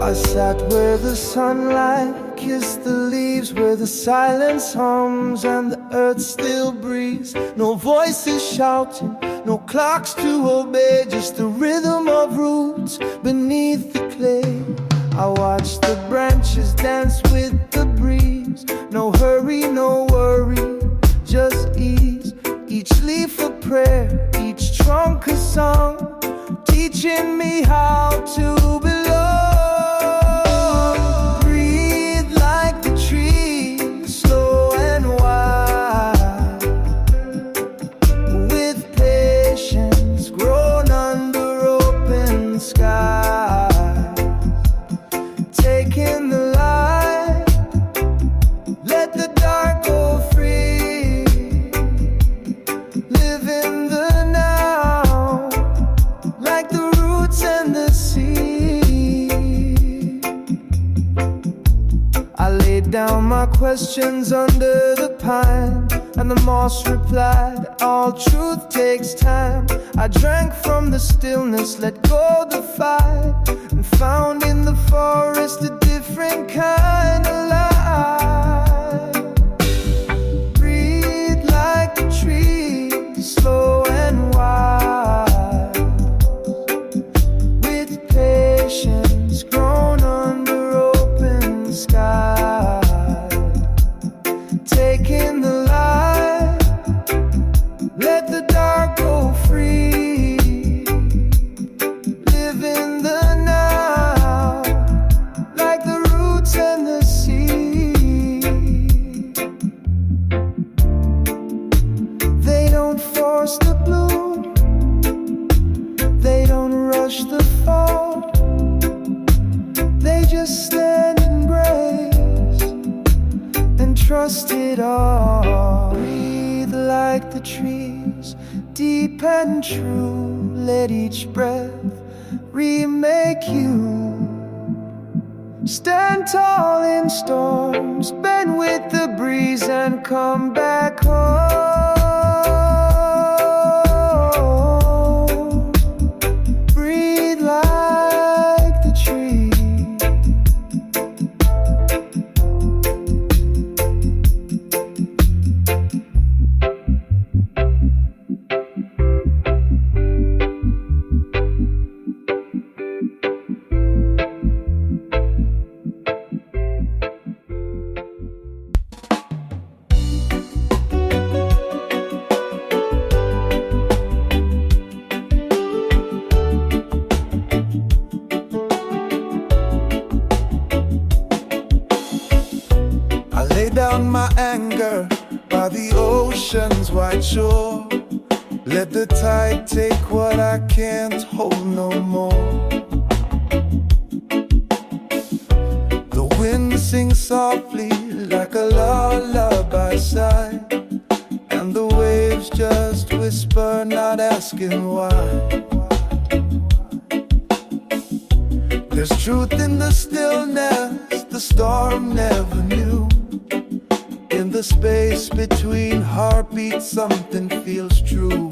I sat where the sunlight kissed the leaves, where the silence hums and the earth still breathes. No voices shouting, no clocks to obey, just the rhythm of roots beneath the clay. I watched the branches dance with the breeze. No hurry, no worry, just ease. Each leaf a prayer, each trunk a song, teaching me how to belong. Breathe like the trees, slow and wide, with patience grown under open sky. Take in the light, let the dark go free. Live in the now, like the roots and the sea. I laid down my questions under the pine, and the moss replied, all truth takes time. I drank from the stillness, let go the fight, and found in the forest a different kind of light. Breathe like the trees, slow and wide, with patience grown under open sky. Take in the light, let the dark go free. Live in the now, like the roots and the sea. They don't force the bloom, they don't rush the fall. They just stand in grace and trust it all. Breathe like the trees, deep and true. Let each breath remake you. Stand tall in storms, bend with the breeze, and come back home. Breathe like the tree. I lay down my anger by the ocean's wide shore. Let the tide take what I can't hold no more. The wind sings softly like a lullaby sigh, and the waves just whisper, not asking why. There's truth in the stillness the storm never knew. In the space between heartbeats, something feels true.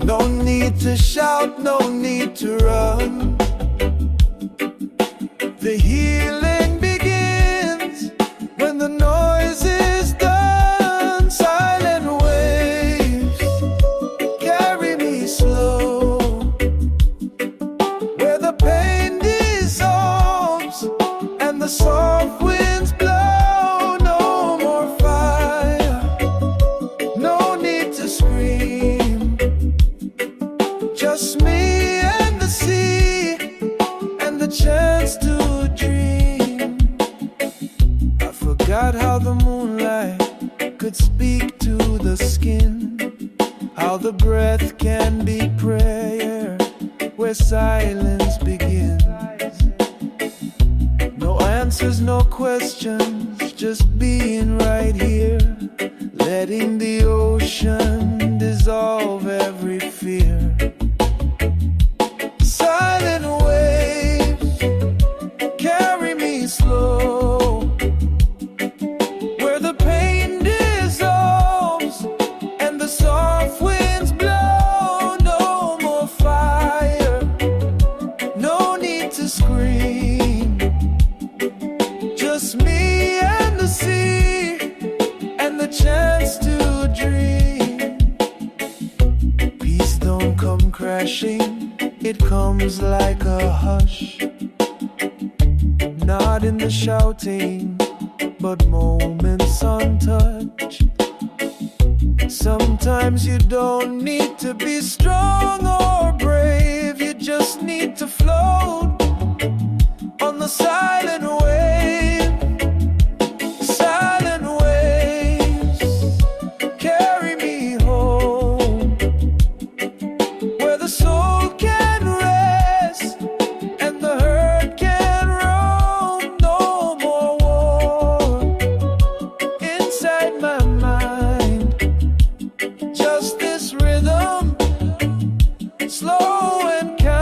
No need to shout, no need to run. The healing begins when the noise is done. Silent waves carry me slow, where the pain dissolves and the soft winds blow. No more fire, no need to scream. Just me and the sea, and the chance to dream. I forgot how the moonlight could speak to the skin, how the breath can be prayer where silence begins. No answers, no questions, just being right here, letting the ocean dissolve every fear. Silent waves carry me slow, where the pain dissolves and the soft winds blow. No more fire, comes like a hush, not in the shouting, but moments untouched. Sometimes you don't need to be strong or brave, you just need to float on the silent wave. Silent waves carry me home, where the soul can rest and the hurt can roam. No more war inside my mind, just this rhythm, slow and kind.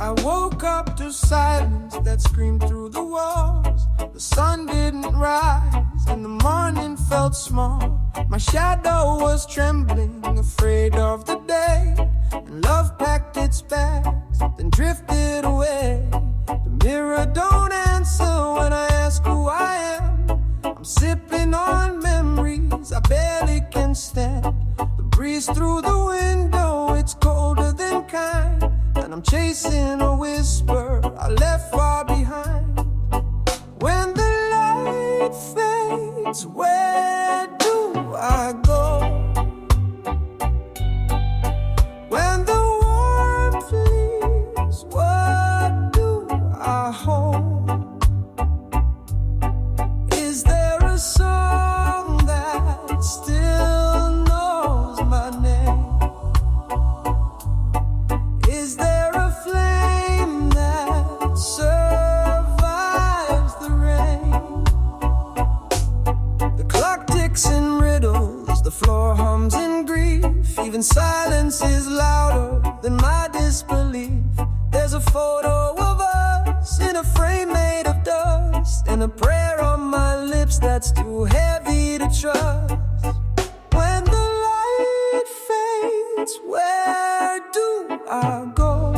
I woke up to silence that screamed through the walls. The sun didn't rise and the morning felt small. My shadow was trembling, afraid of the day. And love packed its bags, then drifted away. The mirror don't answer when I ask who I am. I'm sipping on memories I barely can stand. The breeze through the window, it's colder than kind. And I'm chasing a whisper I left far behind. When the light fades, where do I go? When the warmth leaves, what do I hold? Is there a song that still knows my name? Is there a flame that survives the rain? The clock ticks in riddles, the floor hums in grief. Even silence is louder than my disbelief. There's a photo of us in a frame made of dust, and a prayer on my lips that's too heavy to trust. When the light fades, where do I go?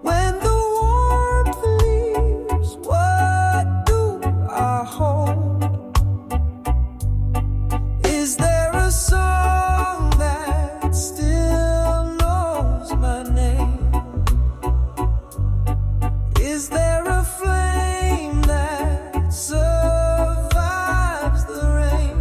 When the warmth leaves, what do I hold? Is there a song that still knows my name? Is there a flame that survives the rain?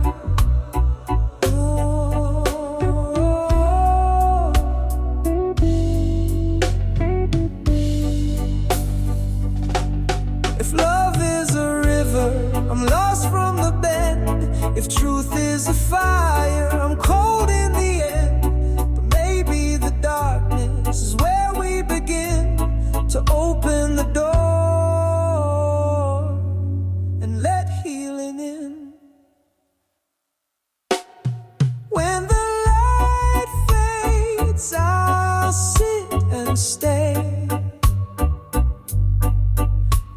If love is a river, I'm lost from the bend. If truth is a fire, I'm cold in the end. But maybe the darkness is where we begin to open the door and let healing in. When the light fades, I'll sit and stay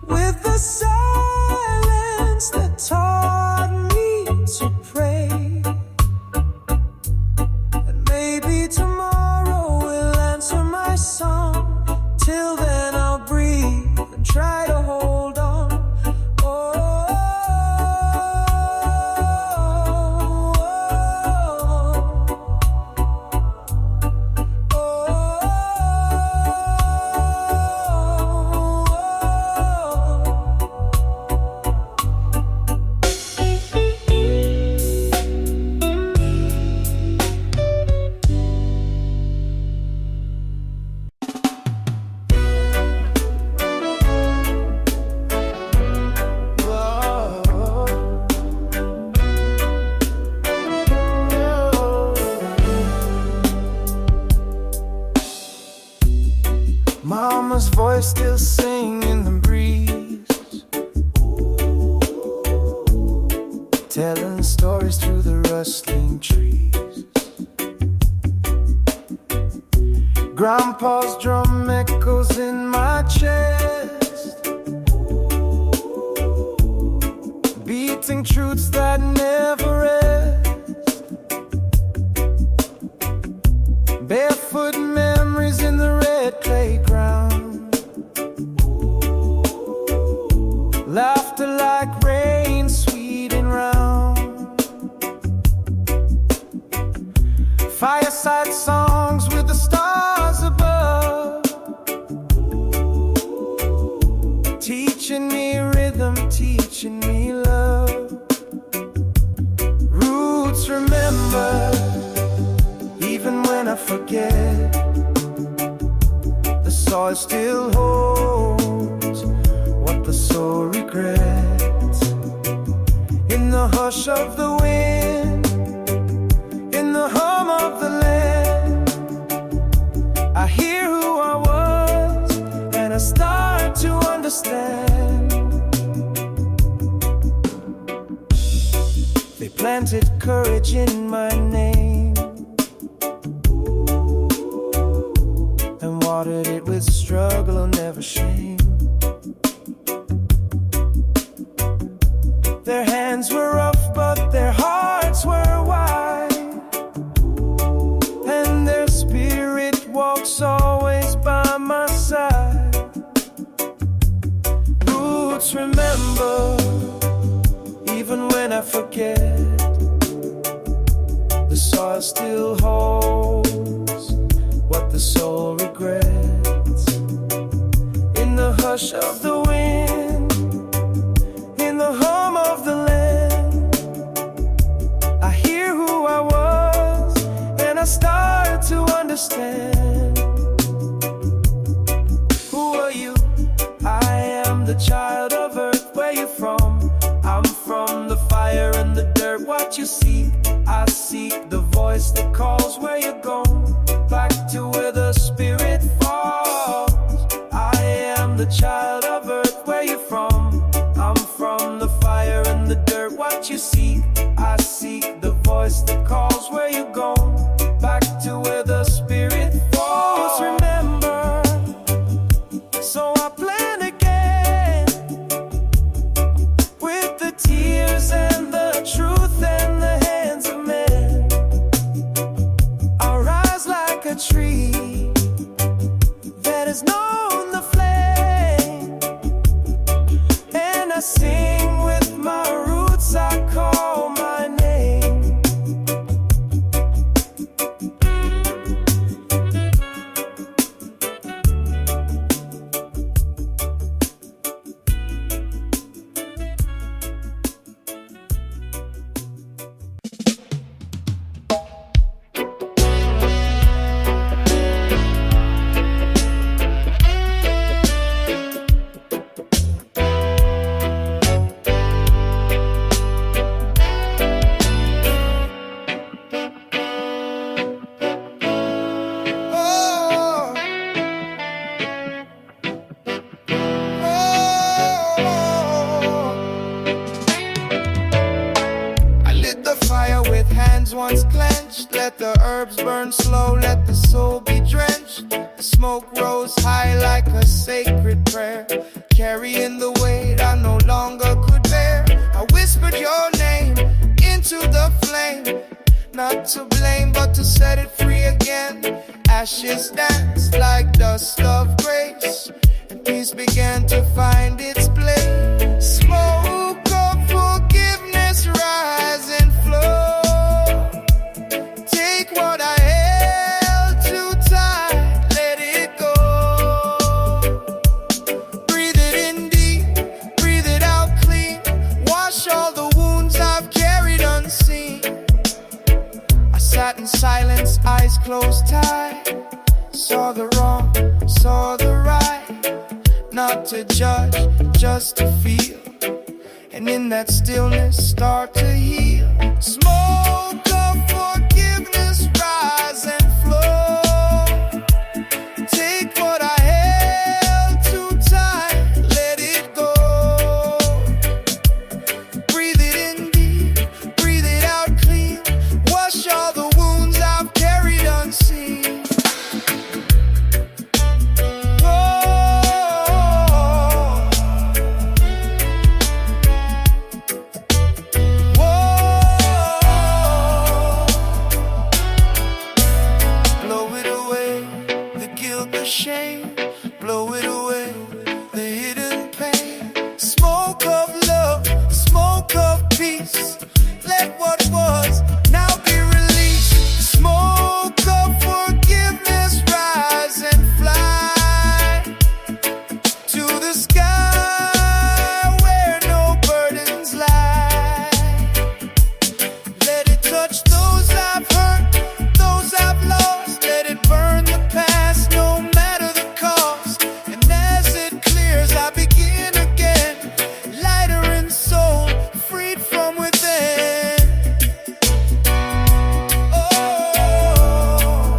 with the silence that taught me to pray. And maybe tomorrow will answer my song. Till then I'll breathe and try to hold on. Oh, Mama's voice still singing in the breeze, telling stories through the rustling trees. Grandpa's drum echoes in my chest, beating truths that never rest. Barefoot memories in the red playground, laughter like rain, sweet and round. Fireside songs with the stars above, teaching me rhythm, teaching me love. Roots remember, even when I forget. The soil still holds what the soul regrets. In the hush of the wind, in the hum of the land, I hear who I was and I start to understand. They planted courage in my name and watered it with struggle or never shame. Their hands were rough, but their hearts were wide, and their spirit walks always by my side. Roots remember, even when I forget. The soil still holds what the soul regrets. In the hush of the wind, in the hum of the land, I hear who I was and I start to understand. Who are you? I am the child of earth. Where you from? I'm from the fire and the dirt. What you seek, I seek. The voice that calls. Where you going? Back to where the spirit falls. I am the child of earth. Where you from? I'm from the fire and the dirt. What you seek, I seek. The voice that calls. Where you going? Back to where the spirit falls. Remember, so I plan again, with the tears and the truth and the hands of men. I rise like a tree that has known the flame, and I sing with my roots. I call my name. Once clenched, let the herbs burn slow, let the soul be drenched. The smoke rose high like a sacred prayer, carrying the weight I no longer could bear. I whispered your name into the flame, not to blame but to set it free again. Ashes danced like dust of grace, and peace began to find its place. Smoke of forgiveness rise and flow. Take what I held too tight, let it go. Breathe it in deep, breathe it out clean. Wash all the wounds I've carried unseen. I sat in silence, eyes closed tight. Saw the wrong, saw the right. Not to judge, just to feel. And in that stillness start to heal. Smoke of forgiveness rise and flow. Take what I had guilt, the shame, blow it away, the hidden pain. Smoke of love, smoke of peace. Let what was now be released. Smoke of forgiveness, rise and fly to the sky where no burdens lie. Let it touch those I've hurt, those I've lost. Let it burn the past, no matter the cost. And as it clears, I begin again, lighter in soul, freed from within. Oh,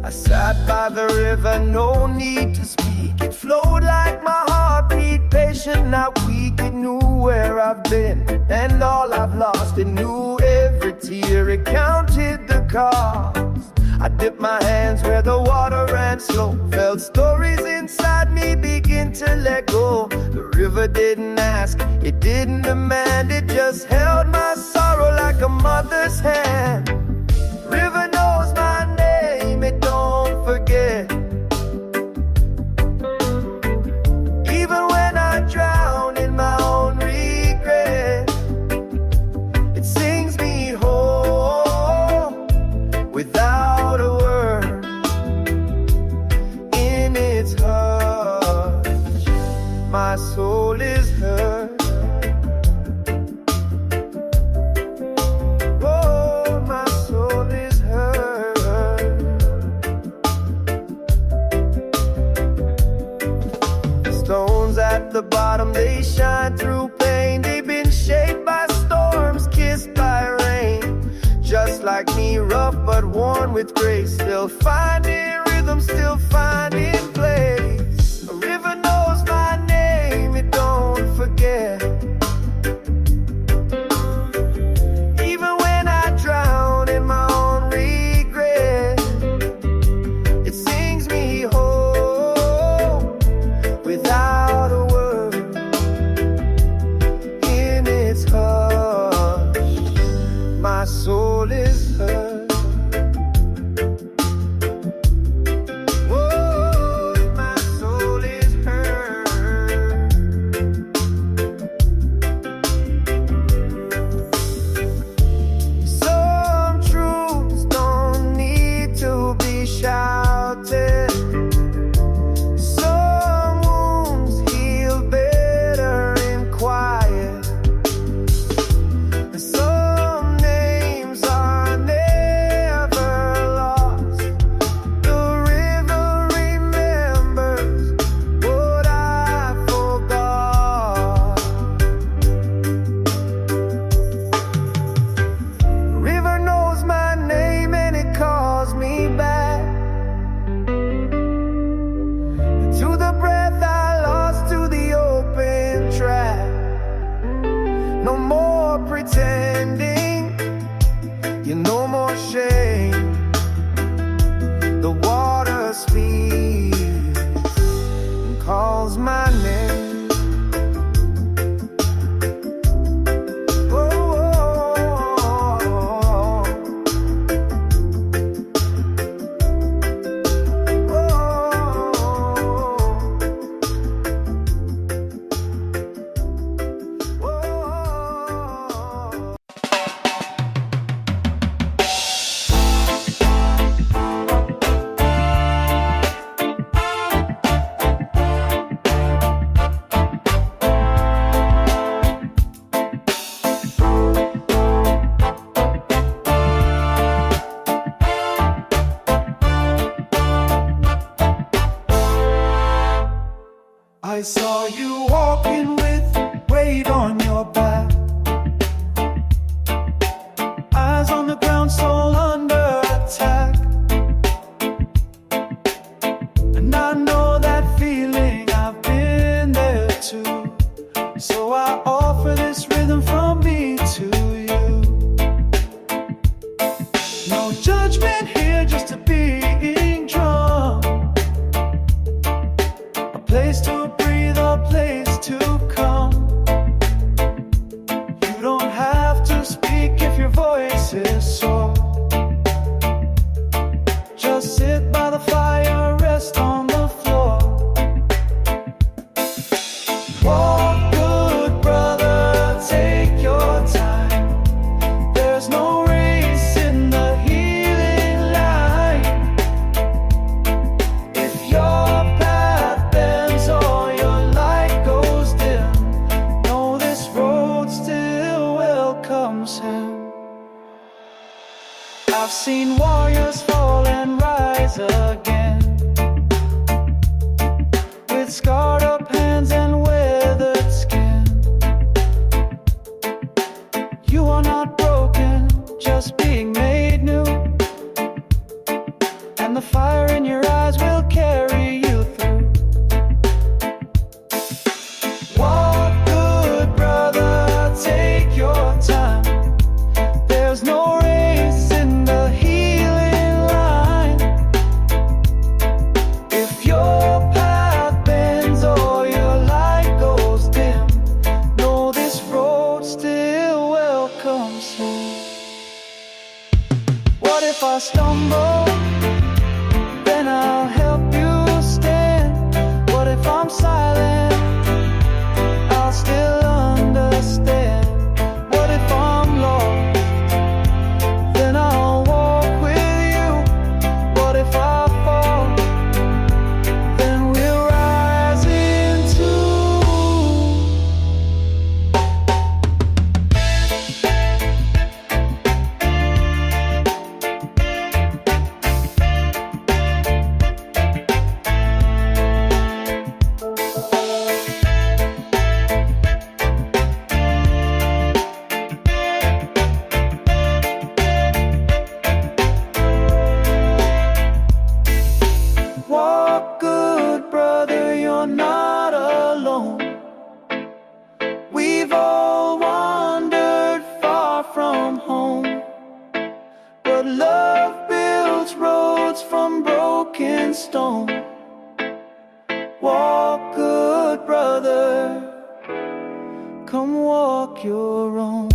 I sat by the river, no need to speak. It flowed like my heartbeat, patient, not weak. It knew where I've been and all I've lost. It knew every tear, it counted the cost. I dipped my hands where the water ran slow, felt stories inside me begin to let go. The river didn't ask, it didn't demand, it just held my sorrow like a mother's hand. River knows my name, it don't forget. Even when I drown in my own regret, it sings me home without a word. In its hush, my soul is hurt. Oh, my soul is hurt. Stones at the bottom, they shine through pain. They've been shaped by storms, kissed by rain. Just like me, rough but worn with grace. Still finding rhythm, still finding place. A river knows my name, it don't forget. Even when I drown in my own regret, it sings me home without a word. In its hush, my soul is hurt. walking with weight on your back, eyes on the ground, soul under attack. And I know that feeling, I've been there too. So I offer this rhythm from me to you. No judgment here, just a being drum, a place to breathe, a place to come. You don't have to speak if your voice is sore. Just sit by the fire, rest on the floor. Walk, good brother, take your time. There's no race in the healing line. If your path bends or your light goes dim, know this road still welcomes him. I've seen warriors fall and rise again, with scarred up hands and weathered skin. You are not broken, just being made new, and the fire in your eyes will carry you through. Walk, good brother, take your time. There's no race in the healing line. If your path bends or your light goes dim, know this road still welcomes him. What if I stumble? Then I'll help you stand. What if I'm silent? I'll still understand. What if I'm lost? Then I'll walk with you. What if I fall? Then we'll rise into. Walk, good brother, you're not alone. We've all wandered far from home, but love builds roads from broken stone. Walk, good brother, come walk your own.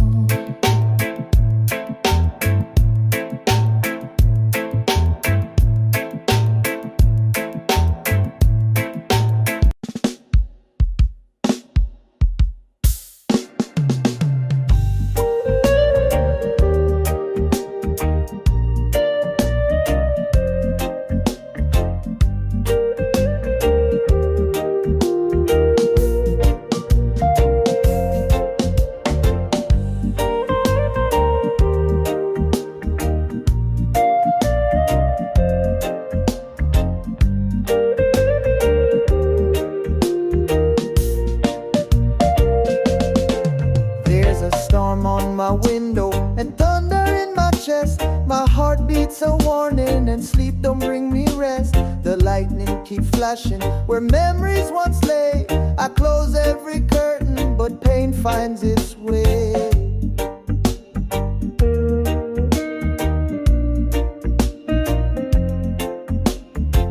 There's a storm on my window and thunder in my chest. My heart beats a warning and sleep don't bring me rest. The lightning keep flashing where memories once lay. I close every curtain but pain finds its way.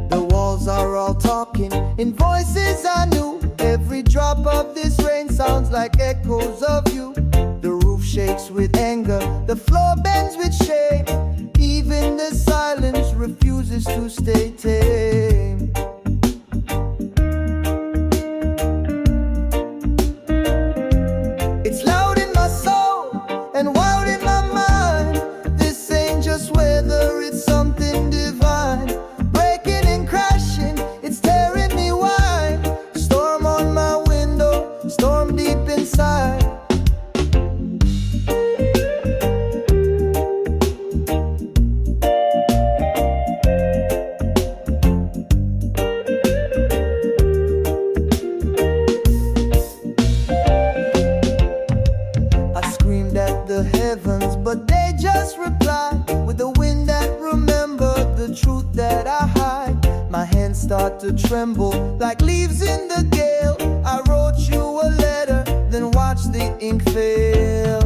The walls are all talking in voices I knew. Every drop of this rain sounds like echoes of you. The roof shakes with anger, the floor bends with shame. Even the silence refuses to stay tame. It's loud in my soul and wild in my mind. This ain't just weather, it's something divine. Breaking and crashing, it's tearing me wide. Storm on my window, storm deep inside. start to tremble like leaves in the gale. I wrote you a letter, then watched the ink fail.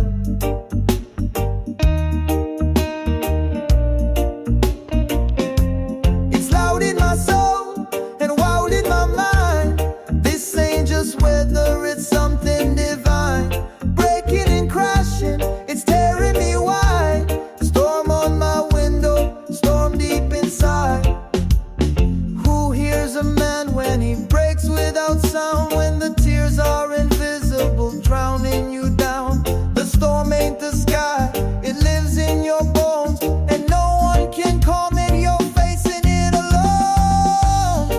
It's loud in my soul and wild in my mind. This ain't just weather, it's something divine. Breaking and crashing, it's tearing me wide. Storm on my window, storm deep inside. Who hears a man when he breaks without sound? When the tears are invisible, drowning you down. The storm ain't the sky, it lives in your bones, and no one can comment your facing it alone.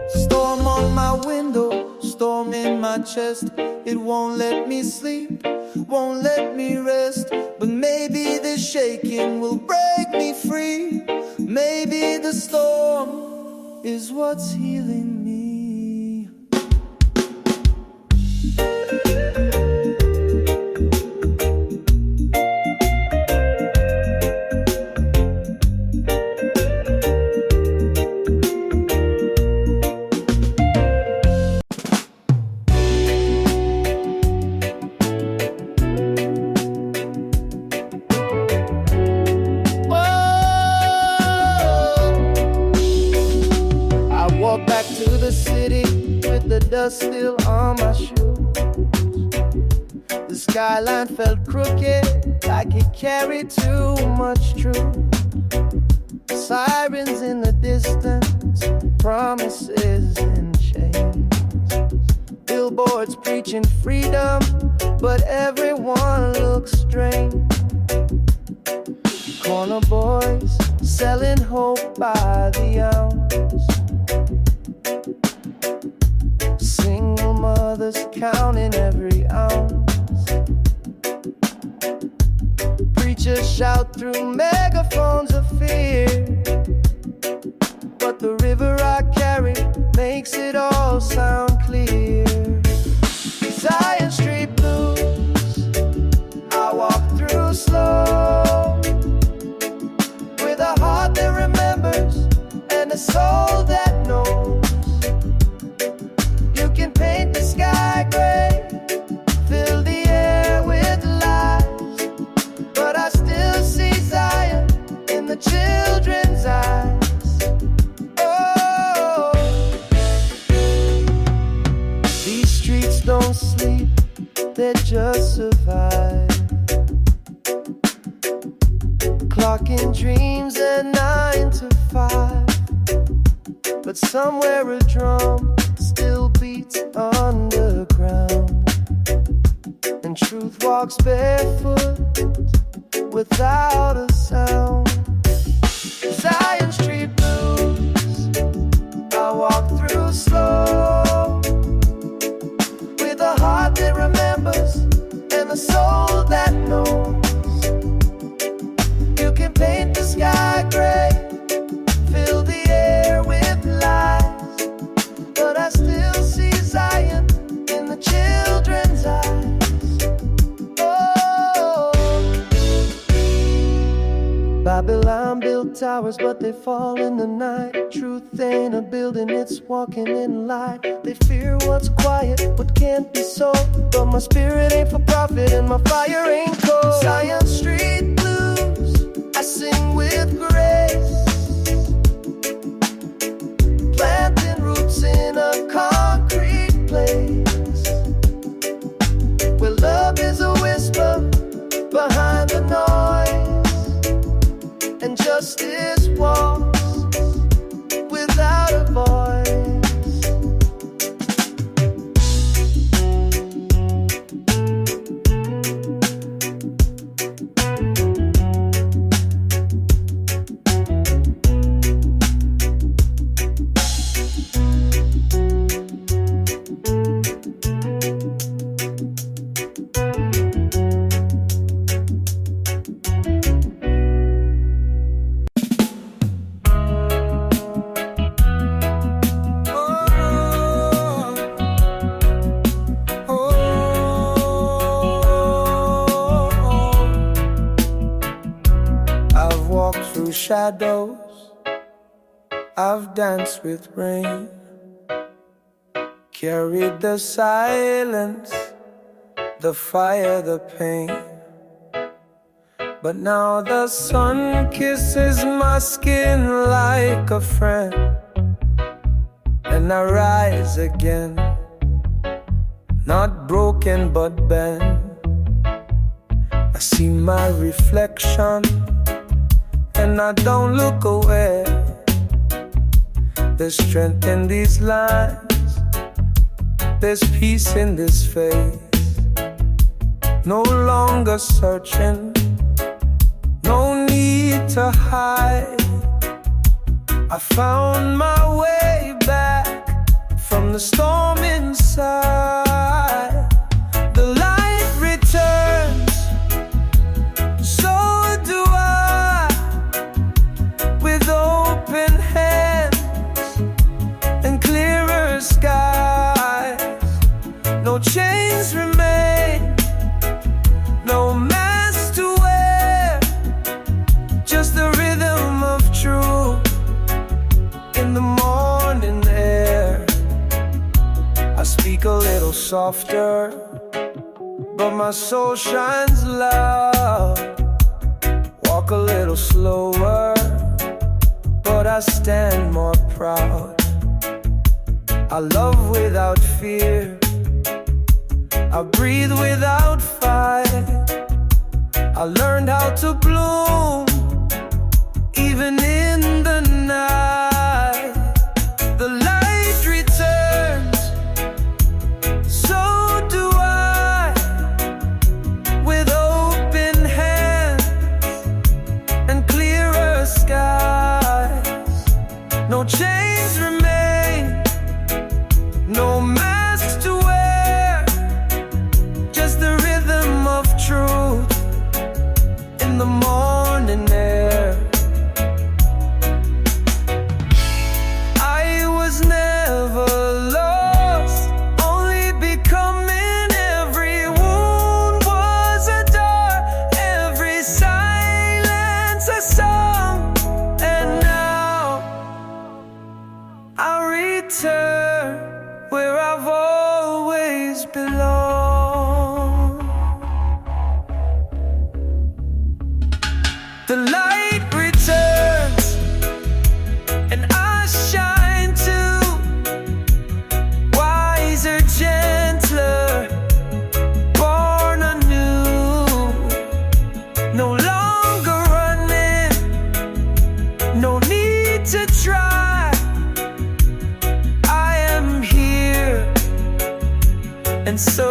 Storm on my window, storm in my chest. It won't let me sleep, won't let me rest. But maybe this shaking will break me free. Maybe the storm is what's healing me. Walk back to the city with the dust still on my shoes. The skyline felt crooked, like it carried too much truth. Sirens in the distance, promises in chains. Billboards preaching freedom, but everyone looks strange. Corner boys selling hope by the ounce. Single mothers counting every ounce. Preachers shout through megaphones of fear, but the river I carry makes it all sound clear. Zion Street blues, I walk through slow, with a heart that remembers and a soul that knows. You can paint the sky gray, fill the air with lies, but I still see Zion in the children's eyes. Oh, these streets don't sleep, they just survive. Clocking dreams at 9 to 5, but somewhere a drum still beats underground, and truth walks barefoot without a sound. Zion Street blues, I walk through slow, with a heart that remembers and a soul that knows. You can paint the sky gray, fill the air with lies, but I still see Zion in the children's eyes. Oh, Babylon built towers, but they fall in the night. Truth ain't a building, it's walking in light. They fear what's quiet, what can't be sold, but my spirit ain't for profit and my fire ain't cold. Zion Street blues, I sing with grace, planting roots in a concrete place, where love is a whisper behind the noise, and justice walks without a voice. shadows, I've danced with rain, carried the silence, the fire, the pain. But now the sun kisses my skin like a friend, and I rise again, not broken but bent. I see my reflection and I don't look away. There's strength in these lines, there's peace in this face. No longer searching, no need to hide. I found my way back from the storm inside. The light returns, so do I, with open hands and clearer skies. No chains remain, no mask to wear, just the rhythm of truth in the morning air. I speak a little softer, but my soul shines loud. Walk a little slower, but I stand more proud. I love without fear, I breathe without fight. I learned how to bloom even in the night. The light returns, so do I, with open hands and clearer skies. No chains remain, no masks to wear, just the rhythm of truth in the morning air. I was never lost, only becoming. Every wound was a door, every silence a song. And now I return where I've always belonged. The light returns and I shine too, wiser, gentler, born anew. No longer running, no need to try. I am here, and so